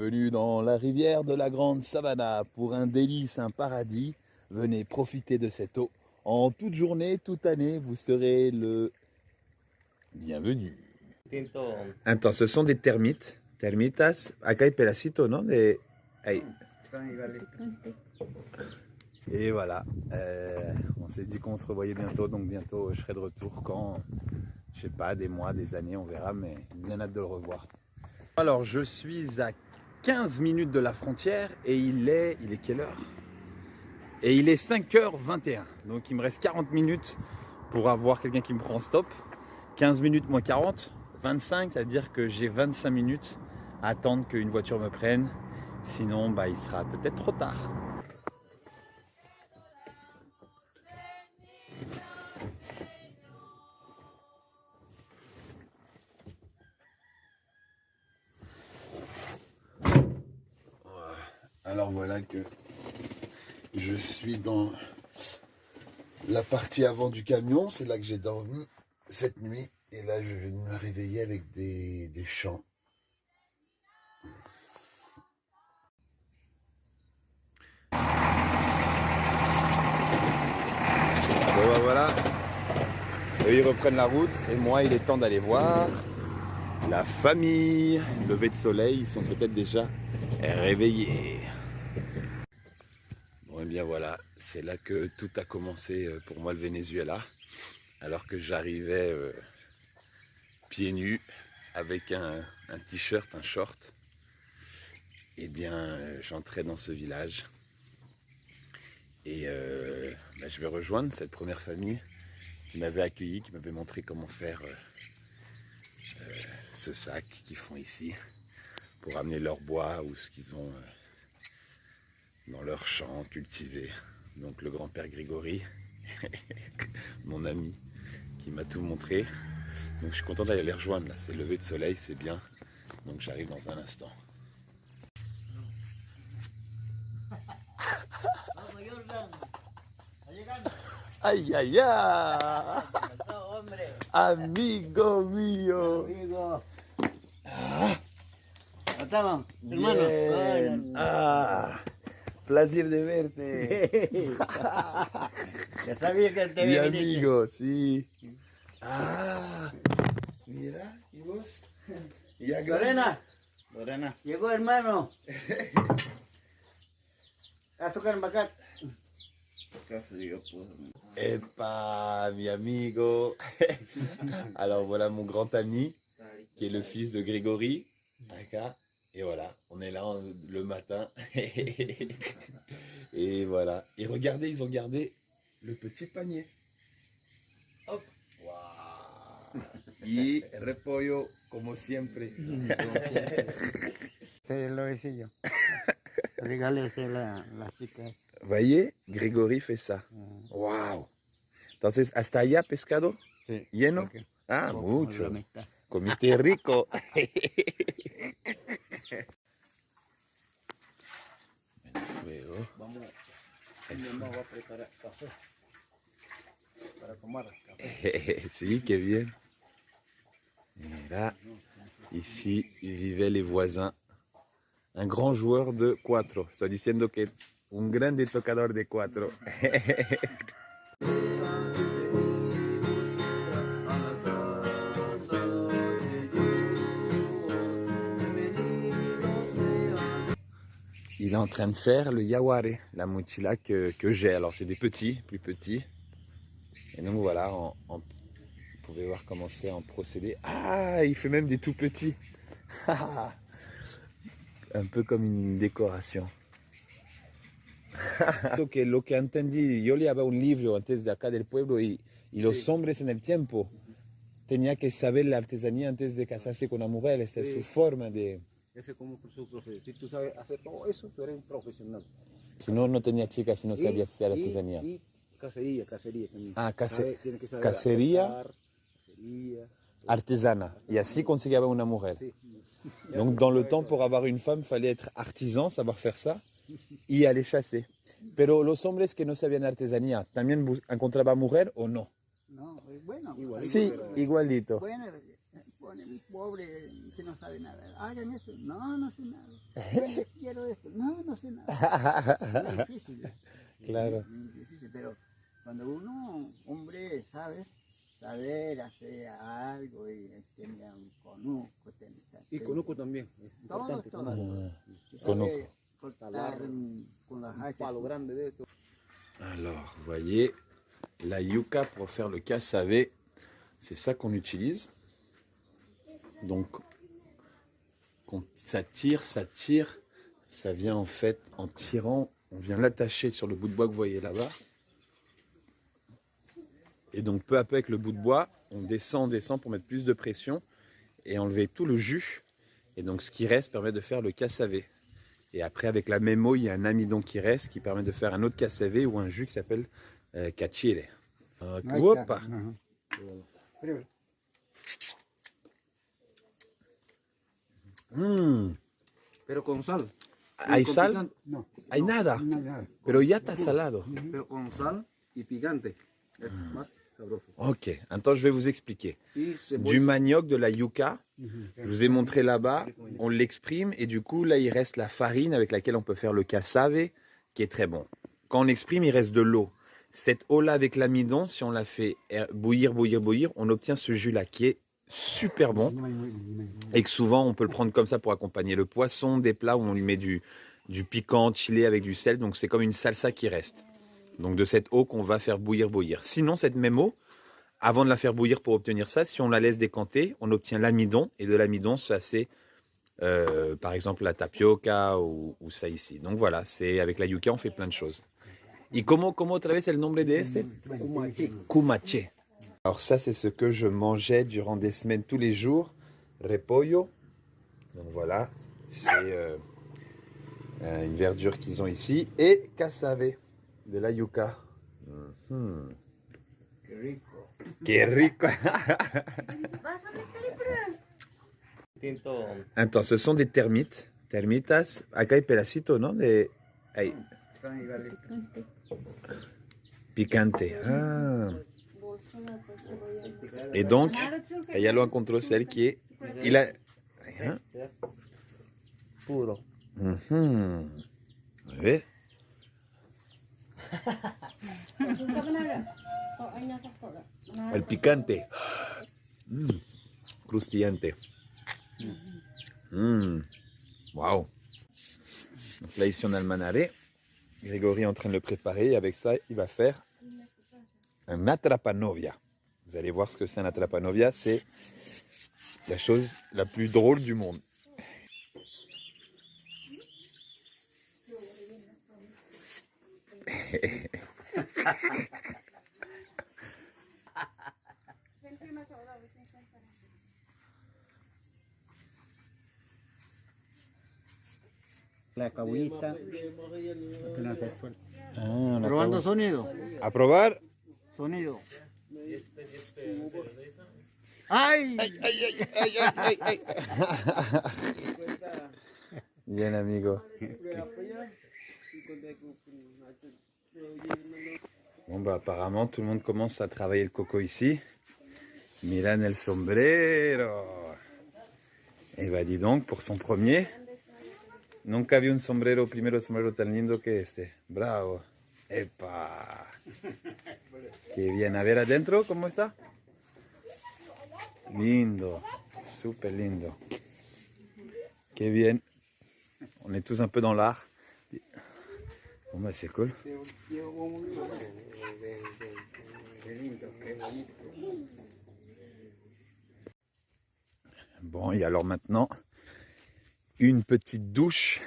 bienvenue dans la rivière de la Grande Savannah. Pour un délice, un paradis, venez profiter de cette eau. En toute journée, toute année, vous serez le bienvenu. Attends, ce sont des termites. Termitas, acá hay pedacito, ¿no? De... Ahí. Et voilà, on s'est dit qu'on se revoyait bientôt, donc bientôt je serai de retour quand, je sais pas, des mois, des années, on verra, mais bien hâte de le revoir. Alors je suis à 15 minutes de la frontière et il est quelle heure? Et il est 5h21, donc il me reste 40 minutes pour avoir quelqu'un qui me prend en stop. 15 minutes moins 40, 25, c'est-à-dire que j'ai 25 minutes à attendre qu'une voiture me prenne, sinon bah, il sera peut-être trop tard. Alors voilà que je suis dans la partie avant du camion, c'est là que j'ai dormi cette nuit et là je viens de me réveiller avec des chants. Bon bah voilà, eux ils reprennent la route et moi il est temps d'aller voir la famille. Lever de soleil, ils sont peut-être déjà réveillés. Bon et bien voilà, c'est là que tout a commencé pour moi le Venezuela. Alors que j'arrivais pieds nus avec un t-shirt, un short, et bien j'entrais dans ce village. Et bah, je vais rejoindre cette première famille qui m'avait accueilli, qui m'avait montré comment faire ce sac qu'ils font ici pour amener leur bois ou ce qu'ils ont dans leur champ cultivé. Donc le grand-père Grégory, mon ami, qui m'a tout montré. Donc je suis content d'aller les rejoindre là, c'est lever de soleil, c'est bien. Donc j'arrive dans un instant. Aïe aïe aïe, amigo mío. Bien. Ah, placer de verte. Ya sabía que te Mi había amigo, sí. Ah, mira, ¿y vos? Ya Lorena, Lorena. llegó hermano. Azúcar macat. Qué frío, pues. Epa, mi amigo. Alors voilà mon grand ami, qui est le fils de Grégory. Aka. Et voilà, on est là le matin. Et voilà. Et regardez, ils ont gardé le petit panier. Hop. Wow. Y repollo, como siempre. Se lo hice yo. Regálese las chicas. Voyez, Grégory fait ça. Wow. Entonces, ¿hasta allá pescado? Sí. ¿Lleno? Okay. Ah, Poco, mucho. la mitad. Comiste rico. El fuego. Vamos, mi mamá va a preparar café para tomar café. Sí, qué bien. Mira, ici vivaient les voisins. Un grand joueur de cuatro. Estoy diciendo que un grande tocador de cuatro. Il est en train de faire le yaguare, la mochila que j'ai. Alors c'est des petits, plus petits. Et donc voilà, vous pouvez voir comment c'est en procédé. Ah, il fait même des tout petits. Un peu comme une décoration. Lo que entendí, yo leía un libro antes de acá del pueblo y los hombres en el tiempo tenían que saber la artesanía antes de casarse con una mujer. Esa es su forma de... Ese es como su profesión. Si tú sabes hacer todo eso, tú eres un profesional. Si no, no tenía chicas si no sabías hacer artesanía. Y cacería también. Ah, Tiene que saber cacería, pescar, cacería, artesana. Y así conseguía una mujer. sí. Donc dans le temps, pour avoir une femme, il fallait être artisan, savoir faire ça, y aller chasser. Pero los hombres que no sabían artesanía, ¿también encontraban mujer o no? No, bueno, Sí, igualito. Bueno, ponen un pobre que no sabe nada. Hagan eso. No, no sé nada. quiero esto. No, no sé nada. Es difícil. Claro. Es difícil, pero cuando uno, hombre, saber hacer algo y tenía un conuco, Y conuco también. Es todo, importante. todo. Conuco. Saber cortar con las Un hachas. palo grande de esto. Alors, vous voyez, la yucca pour faire le cassave, c'est ça qu'on utilise. Donc, quand ça tire, ça vient en fait en tirant, on vient l'attacher sur le bout de bois que vous voyez là-bas. Et donc, peu à peu avec le bout de bois, on descend pour mettre plus de pression et enlever tout le jus. Et donc, ce qui reste permet de faire le cassave. Et après, avec la même eau, il y a un amidon qui reste qui permet de faire un autre cassave ou un jus qui s'appelle cachire. Opa. Pero con sal. ¿Hay Con sal? picante. No, Hay nada. Pero ya está salado. Pero con sal y picante. Es más sabroso. Ok, attends, je vais vous expliquer. Y Du cebolla. manioc, de la yucca, je vous ai montré là-bas, on l'exprime et du coup là il reste la farine avec laquelle on peut faire le cassave qui est très bon. Quand on exprime, il reste de l'eau. Cette eau-là avec l'amidon, si on la fait bouillir, on obtient ce jus-là qui est super bon et que souvent on peut le prendre comme ça pour accompagner le poisson, des plats où on lui met du piquant, chili avec du sel, donc c'est comme une salsa qui reste. Donc de cette eau qu'on va faire bouillir. Sinon cette même eau, avant de la faire bouillir pour obtenir ça, si on la laisse décanter, on obtient l'amidon. Et de l'amidon, ça c'est par exemple la tapioca ou ça ici. Donc voilà, c'est avec la yucca, on fait plein de choses. ¿Y cómo otra vez el nombre de este? Kumache. Kumache. Alors ça, c'est ce que je mangeais durant des semaines tous les jours. Repollo. Donc voilà, c'est une verdure qu'ils ont ici. Et cassave, de la yucca. Mhm. qué rico. Qué rico. Tinto. Attends, ce sont des termites. Termitas. Acá hay pedacito, ¿no? De... Ahí. Son igualitos. Picante. Ah. Et donc, ella lo encontró celle qui est... Il a... Hein? Puro. Mhm. A ver. El picante. Crustillante. Wow. Donc là, ici, on a le manaré. Grégory est en train de le préparer. Et avec ça, il va faire un atrapanovia. Vous allez voir ce que c'est un atrapanovia. C'est la chose la plus drôle du monde. La cabullita. Apenas es fuerte. Ah, Probando sonido. A probar. Sonido. ¡Ay! Bien, amigo. Bon, bah, apparemment, tout le monde commence à travailler le coco ici. Miran el sombrero. Et bah, dis donc, pour son premier. Nunca vi un sombrero, primero sombrero tan lindo que este. Bravo. Epa. Qué bien. A ver adentro, ¿cómo está? Lindo. Súper lindo. Qué bien. On est tous un peu dans l'art. Bon bah c'est cool. Bon, et alors maintenant, une petite douche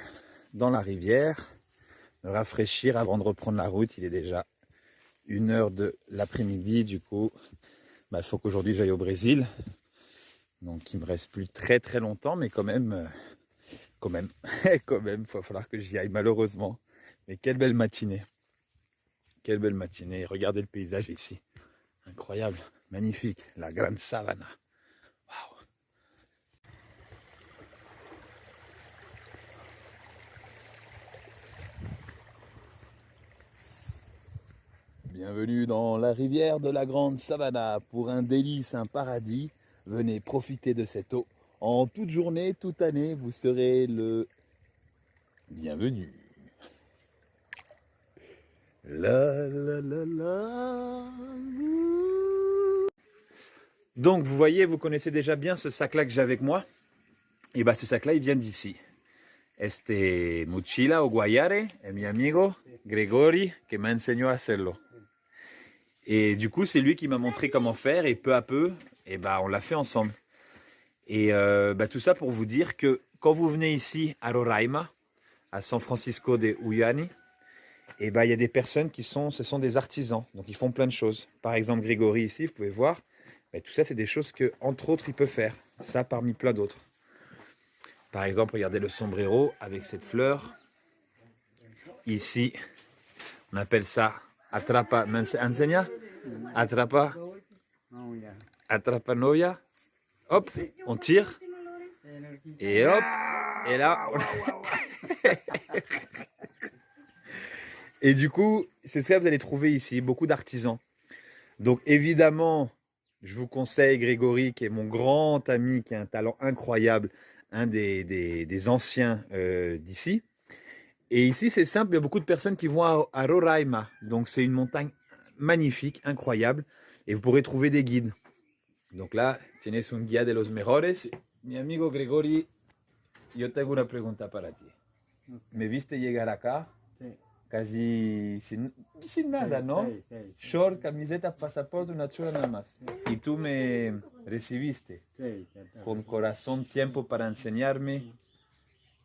dans la rivière, me rafraîchir avant de reprendre la route. Il est déjà 1h de l'après-midi, du coup, il faut qu'aujourd'hui j'aille au Brésil. Donc il me reste plus très très longtemps, mais quand même, il va falloir que j'y aille malheureusement. Mais quelle belle matinée. Quelle belle matinée. Regardez le paysage ici. Incroyable, magnifique, la grande savana. Waouh. Bienvenue dans la rivière de la Grande Savana. Pour un délice, un paradis, venez profiter de cette eau. En toute journée, toute année, vous serez le Bienvenue. La la la la. Donc vous voyez, vous connaissez déjà bien ce sac-là que j'ai avec moi. Et bien ce sac-là, il vient d'ici. Este mochila o guayare es mi amigo Gregori que m'a enseñado a hacerlo. Et du coup, c'est lui qui m'a montré comment faire et peu à peu, et on l'a fait ensemble. Et tout ça pour vous dire que quand vous venez ici à Roraima, à San Francisco de Uyuni, il y a des personnes ce sont des artisans, donc ils font plein de choses. Par exemple, Grégory ici, vous pouvez voir, tout ça c'est des choses que, entre autres, il peut faire. Ça parmi plein d'autres. Par exemple, regardez le sombrero avec cette fleur. Ici, on appelle ça atrapa, me enseña? Atrapa, atrapa novia. Hop, on tire. Et hop, et là. Et du coup, c'est ça que vous allez trouver ici, beaucoup d'artisans. Donc évidemment, je vous conseille Grégory, qui est mon grand ami, qui a un talent incroyable, un des anciens d'ici. Et ici, c'est simple, il y a beaucoup de personnes qui vont à Roraima. Donc c'est une montagne magnifique, incroyable. Et vous pourrez trouver des guides. Donc là, tienes un guía de los mejores. Mi amigo Grégory, yo tengo una pregunta para ti. ¿Me viste llegar acá? Sí. Casi sin nada, ¿no? Sí. Short, camiseta, pasaporte, una chula nada más. Y tú me recibiste Sí, con corazón, tiempo para enseñarme,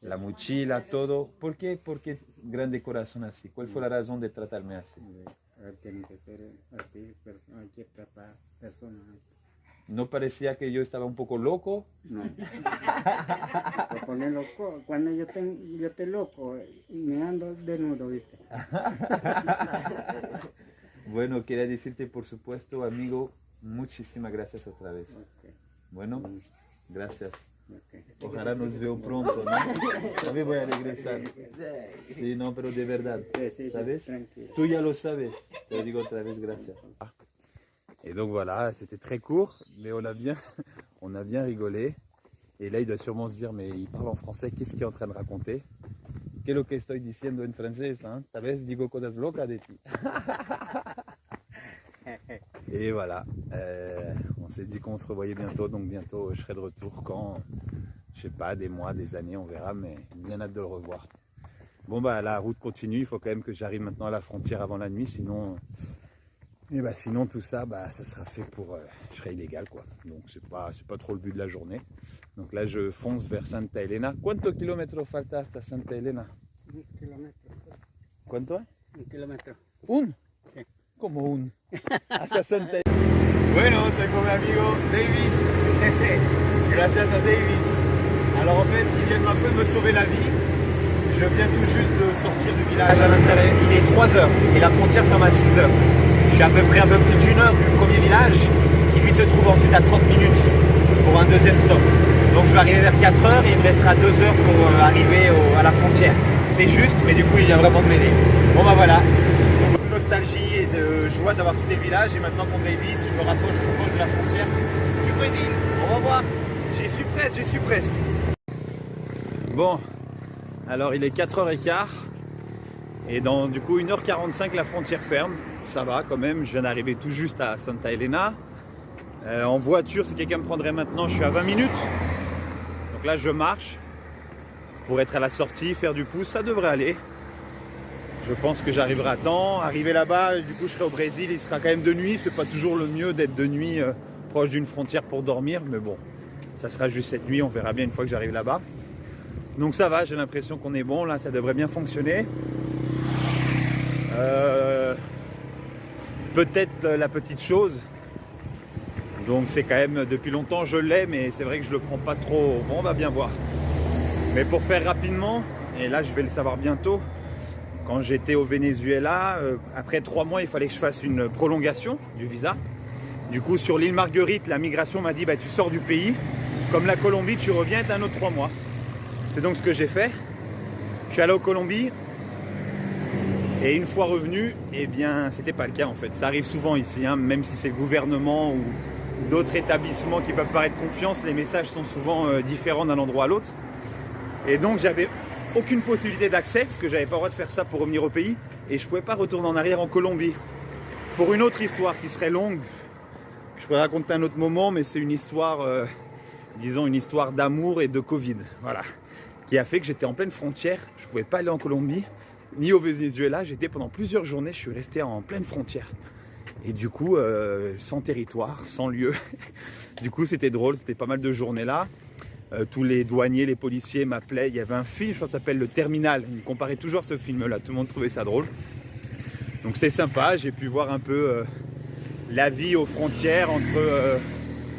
la mochila, todo. ¿Por qué grande corazón así? ¿Cuál fue la razón de tratarme así? tiene que ser así, hay que tratar personas. ¿No parecía que yo estaba un poco loco? No. Te pones loco. Cuando yo te loco, me ando desnudo, ¿viste? Bueno, quería decirte, por supuesto, amigo, muchísimas gracias otra vez. Okay. Bueno, gracias. Okay. Ojalá nos veo pronto, ¿no? También voy a regresar. Sí, no, pero de verdad, Sí, ¿sabes? tranquilo. Tú ya lo sabes. Te lo digo otra vez, gracias. Et donc voilà, c'était très court, mais on a bien rigolé. Et là, il doit sûrement se dire, mais il parle en français, qu'est-ce qu'il est en train de raconter? ¿Qué es lo que estoy diciendo en francés? Hein? Tal vez digo cosas locas de ti. Et voilà, on s'est dit qu'on se revoyait bientôt, donc bientôt je serai de retour quand, je sais pas, des mois, des années, on verra, mais bien hâte de le revoir. Bon la route continue, il faut quand même que j'arrive maintenant à la frontière avant la nuit, sinon... sinon tout ça, ça sera fait pour... je serai illégal quoi. Donc c'est pas trop le but de la journée. Donc là je fonce vers Santa Elena. ¿Cuántos kilómetros falta hasta Santa Elena? 1 kilómetro. ¿Cuánto? 1 kilómetro. ¿Un? Sí. ¿Cómo un? Hasta Santa Elena. Bueno, soy con mi amigo Davis. Gracias a Davis. Alors en fait, il vient un peu me sauver la vie. Je viens tout juste de sortir du village à l'intérieur. Il est 3h et la frontière ferme à 6h. Je suis à peu près un peu plus d'une heure du premier village qui lui se trouve ensuite à 30 minutes pour un deuxième stop. Donc je vais arriver vers 4h et il me restera 2 heures pour arriver à la frontière. C'est juste, mais du coup il vient vraiment de m'aider. Bon voilà, beaucoup de nostalgie et de joie d'avoir quitté le village et maintenant qu'on Davis, je me rapproche tout proche de la frontière du Brésil. Au revoir, j'y suis presque. Bon, alors il est 4h15 et dans du coup 1h45 la frontière ferme. Ça va quand même, je viens d'arriver tout juste à Santa Elena. En voiture, si quelqu'un me prendrait maintenant, je suis à 20 minutes. Donc là, je marche pour être à la sortie, faire du pouce, ça devrait aller. Je pense que j'arriverai à temps. Arriver là-bas, du coup, je serai au Brésil, il sera quand même de nuit. C'est pas toujours le mieux d'être de nuit proche d'une frontière pour dormir, mais bon, ça sera juste cette nuit, on verra bien une fois que j'arrive là-bas. Donc ça va, j'ai l'impression qu'on est bon, là, ça devrait bien fonctionner. Peut-être la petite chose, donc c'est quand même depuis longtemps je l'ai, mais c'est vrai que je le prends pas trop. Bon, on va bien voir. Mais pour faire rapidement, et là je vais le savoir bientôt, quand j'étais au Venezuela, après 3 mois il fallait que je fasse une prolongation du visa. Du coup sur l'île Marguerite, la migration m'a dit tu sors du pays, comme la Colombie tu reviens, t'as un autre 3 mois. C'est donc ce que j'ai fait. Je suis allé en Colombie. Et une fois revenu, eh bien, c'était pas le cas en fait. Ça arrive souvent ici, hein, même si c'est le gouvernement ou d'autres établissements qui peuvent paraître confiance, les messages sont souvent différents d'un endroit à l'autre. Et donc j'avais aucune possibilité d'accès, parce que j'avais pas le droit de faire ça pour revenir au pays, et je pouvais pas retourner en arrière en Colombie. Pour une autre histoire qui serait longue, que je pourrais raconter à un autre moment, mais c'est une histoire, disons une histoire d'amour et de Covid, voilà, qui a fait que j'étais en pleine frontière, je pouvais pas aller en Colombie, ni au Venezuela, j'étais pendant plusieurs journées, je suis resté en pleine frontière. Et du coup, sans territoire, sans lieu. Du coup, c'était drôle, c'était pas mal de journées là. Tous les douaniers, les policiers m'appelaient. Il y avait un film, je crois, qui s'appelle Le Terminal. Ils me comparaient toujours à ce film-là. Tout le monde trouvait ça drôle. Donc c'était sympa. J'ai pu voir un peu la vie aux frontières entre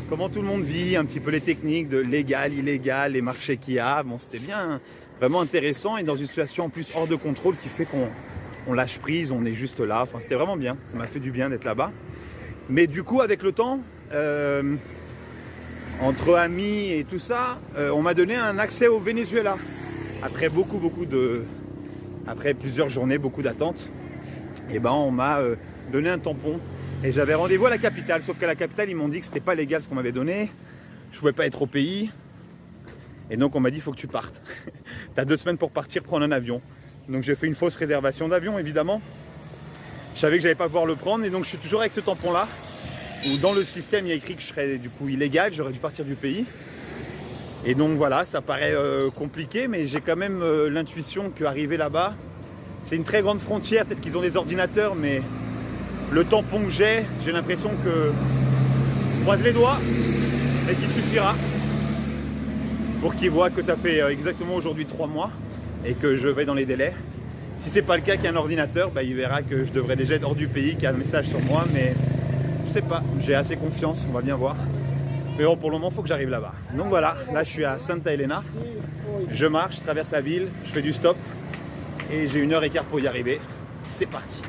comment tout le monde vit, un petit peu les techniques de légal, illégal, les marchés qu'il y a. Bon, c'était bien, vraiment intéressant et dans une situation en plus hors de contrôle qui fait qu'on lâche prise, on est juste là. Enfin, c'était vraiment bien. Ça m'a fait du bien d'être là-bas. Mais du coup, avec le temps, entre amis et tout ça, on m'a donné un accès au Venezuela. Après après plusieurs journées, beaucoup d'attentes, et ben on m'a donné un tampon. Et j'avais rendez-vous à la capitale, sauf qu'à la capitale, ils m'ont dit que c'était pas légal ce qu'on m'avait donné. Je pouvais pas être au pays. Et donc on m'a dit, il faut que tu partes. Tu as 2 semaines pour partir prendre un avion. Donc j'ai fait une fausse réservation d'avion, évidemment. Je savais que j'allais pas pouvoir le prendre, et donc je suis toujours avec ce tampon-là. Où dans le système il y a écrit que je serais du coup illégal, j'aurais dû partir du pays. Et donc voilà, ça paraît compliqué, mais j'ai quand même l'intuition qu'arriver là-bas, c'est une très grande frontière, peut-être qu'ils ont des ordinateurs, mais le tampon que j'ai l'impression que je croise les doigts et qu'il suffira pour qu'ils voient que ça fait exactement aujourd'hui 3 mois et que je vais dans les délais. Si c'est pas le cas qu'il y a un ordinateur, bah, il verra que je devrais déjà être hors du pays, qu'il y a un message sur moi, mais je sais pas, j'ai assez confiance, on va bien voir. Mais bon, pour le moment, il faut que j'arrive là-bas. Donc voilà, là je suis à Santa Elena, je marche, je traverse la ville, je fais du stop et j'ai 1h15 pour y arriver. C'est parti.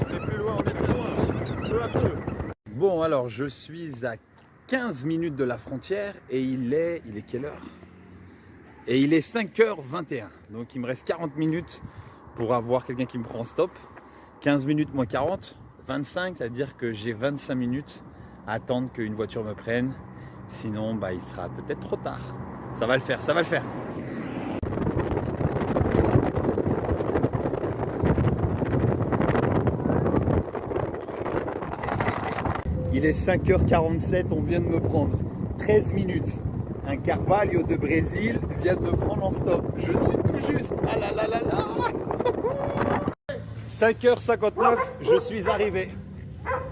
On est plus loin, peu à peu. Bon, alors je suis à 15 minutes de la frontière et il est quelle heure? Et il est 5h21, donc il me reste 40 minutes pour avoir quelqu'un qui me prend en stop. 15 minutes moins 40, 25, c'est-à-dire que j'ai 25 minutes à attendre qu'une voiture me prenne. Sinon, bah, il sera peut-être trop tard. Ça va le faire, ça va le faire. Il est 5h47, on vient de me prendre 13 minutes. Un Carvalho de Brésil vient de me prendre en stop. Je suis tout juste. Ah là là là là. 5h59, je suis arrivé.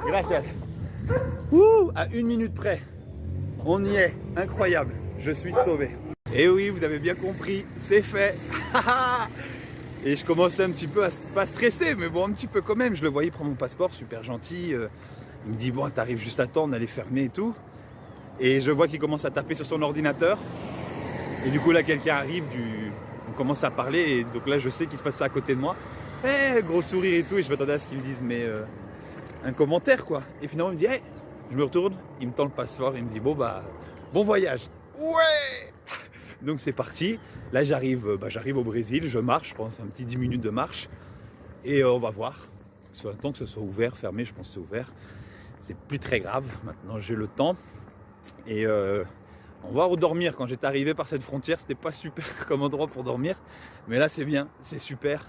Gracias. Ouh, à 1 minute près. On y est. Incroyable. Je suis sauvé. Et oui, vous avez bien compris, c'est fait. Et je commençais un petit peu à pas stresser, mais bon, un petit peu quand même. Je le voyais prendre mon passeport, super gentil. Il me dit, bon, t'arrives juste à temps, on allait fermer et tout. Et je vois qu'il commence à taper sur son ordinateur. Et du coup, là, quelqu'un arrive, on commence à parler. Et donc là, je sais qu'il se passe ça à côté de moi. Hey, gros sourire et tout. Et je m'attendais à ce qu'il me dise, mais un commentaire, quoi. Et finalement, il me dit, hey, je me retourne. Il me tend le passeport. Il me dit, bon, bah, bon voyage. Ouais. Donc, c'est parti. Là, j'arrive au Brésil. Je marche, je pense, un petit 10 minutes de marche. Et on va voir. Tant que ce soit ouvert, fermé, je pense que c'est ouvert. C'est plus très grave. Maintenant, j'ai le temps. Et on va redormir. Quand j'étais arrivé par cette frontière, c'était pas super comme endroit pour dormir, mais là c'est bien, c'est super.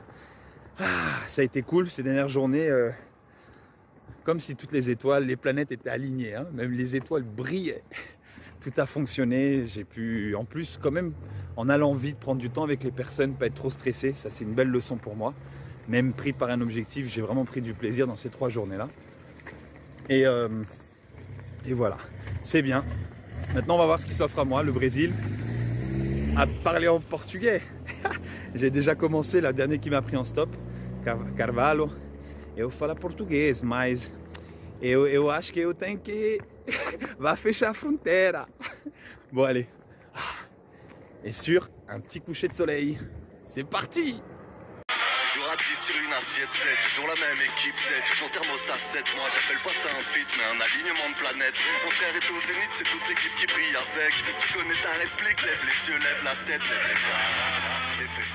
Ça a été cool ces dernières journées, comme si toutes les étoiles, les planètes étaient alignées, hein. Même les étoiles brillaient. Tout a fonctionné. J'ai pu, en plus, quand même, en allant vite, prendre du temps avec les personnes, pas être trop stressé. Ça, c'est une belle leçon pour moi. Même pris par un objectif, j'ai vraiment pris du plaisir dans ces 3 journées-là. Et voilà, c'est bien. Maintenant, on va voir ce qui s'offre à moi, le Brésil, à parler en portugais. J'ai déjà commencé, la dernière qui m'a pris en stop, Carvalho. Eu falo português, mas eu acho que eu tenho que va fechar a fronteira. Bon, allez. Et sur un petit coucher de soleil, c'est parti! Toujours à 10 sur une assiette 7, toujours la même équipe 7, mon thermostat 7, moi j'appelle pas ça un fit mais un alignement de planète. Mon frère est au zénith, c'est toute l'équipe qui brille avec. Tu connais ta réplique, lève les yeux, lève la tête, lève les bras et fais.